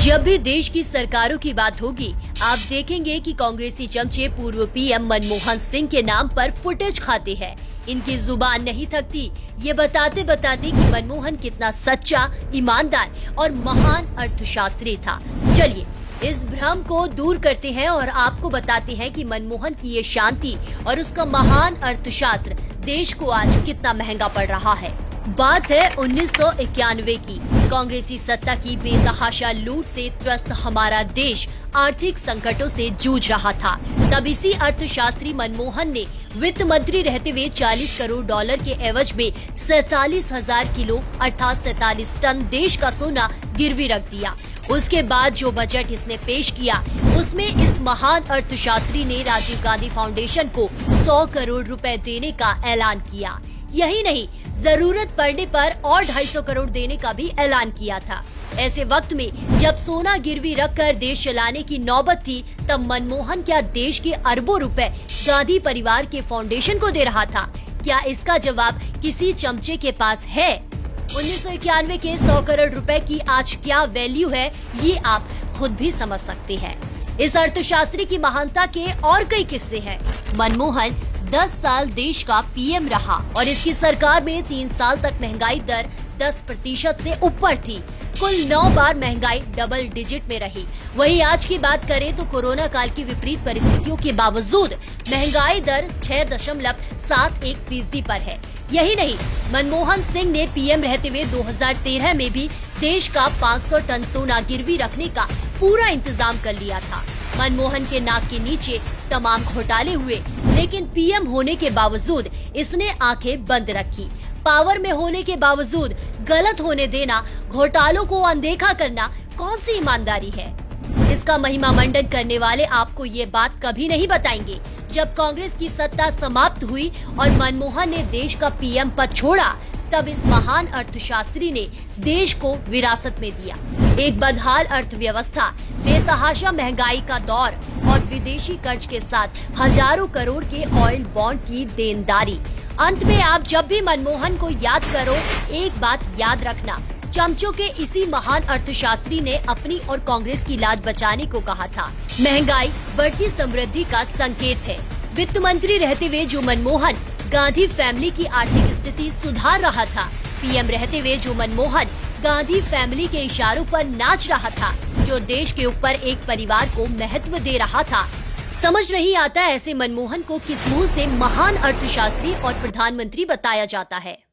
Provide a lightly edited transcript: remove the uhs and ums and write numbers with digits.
जब भी देश की सरकारों की बात होगी, आप देखेंगे कि कांग्रेसी चमचे पूर्व पीएम मनमोहन सिंह के नाम पर फुटेज खाते हैं। इनकी जुबान नहीं थकती ये बताते बताते कि मनमोहन कितना सच्चा, ईमानदार और महान अर्थशास्त्री था। चलिए इस भ्रम को दूर करते हैं और आपको बताते हैं कि मनमोहन की ये शांति और उसका महान अर्थशास्त्र देश को आज कितना महंगा पड़ रहा है। बात है 1991 की। कांग्रेसी सत्ता की बेतहाशा लूट से त्रस्त हमारा देश आर्थिक संकटों से जूझ रहा था। तब इसी अर्थशास्त्री मनमोहन ने वित्त मंत्री रहते हुए 40 करोड़ डॉलर के एवज में 47,000 किलो अर्थात 47 टन देश का सोना गिरवी रख दिया। उसके बाद जो बजट इसने पेश किया उसमें इस महान अर्थशास्त्री ने राजीव गांधी फाउंडेशन को 100 करोड़ रुपए देने का ऐलान किया। यही नहीं, जरूरत पड़ने पर और 250 करोड़ देने का भी ऐलान किया था। ऐसे वक्त में जब सोना गिरवी रखकर देश चलाने की नौबत थी, तब मनमोहन क्या देश के अरबों रुपए गांधी परिवार के फाउंडेशन को दे रहा था? क्या इसका जवाब किसी चमचे के पास है? 1991 के 100 करोड़ रुपए की आज क्या वैल्यू है, ये आप खुद भी समझ सकते हैं। इस अर्थशास्त्री की महानता के और कई किस्से हैं। मनमोहन 10 साल देश का पीएम रहा और इसकी सरकार में 3 साल तक महंगाई दर 10% से ऊपर थी। कुल 9 बार महंगाई डबल डिजिट में रही। वहीं आज की बात करें तो कोरोना काल की विपरीत परिस्थितियों के बावजूद महंगाई दर 6.71% पर है। यही नहीं, मनमोहन सिंह ने पीएम रहते हुए 2013 में भी देश का 500 टन सोना गिरवी रखने का पूरा इंतजाम कर लिया था। मनमोहन के नाक के नीचे तमाम घोटाले हुए, लेकिन पीएम होने के बावजूद इसने आंखें बंद रखी। पावर में होने के बावजूद गलत होने देना, घोटालों को अनदेखा करना कौन सी ईमानदारी है? इसका महिमा मंडन करने वाले आपको ये बात कभी नहीं बताएंगे। जब कांग्रेस की सत्ता समाप्त हुई और मनमोहन ने देश का पीएम पद छोड़ा, तब इस महान अर्थशास्त्री ने देश को विरासत में दिया। एक बदहाल अर्थव्यवस्था, बेतहाशा महंगाई का दौर और विदेशी कर्ज के साथ हजारों करोड़ के ऑयल बॉन्ड की देनदारी। अंत में आप जब भी मनमोहन को याद करो, एक बात याद रखना, चमचों के इसी महान अर्थशास्त्री ने अपनी और कांग्रेस की लाज बचाने को कहा था। महंगाई बढ़ती समृद्धि का संकेत है। वित्त मंत्री रहते हुए जो मनमोहन गांधी फैमिली की आर्थिक स्थिति सुधार रहा था, पीएम रहते हुए जो मनमोहन गांधी फैमिली के इशारों पर नाच रहा था, जो देश के ऊपर एक परिवार को महत्व दे रहा था। समझ नहीं आता ऐसे मनमोहन को किस मुंह से महान अर्थशास्त्री और प्रधानमंत्री बताया जाता है।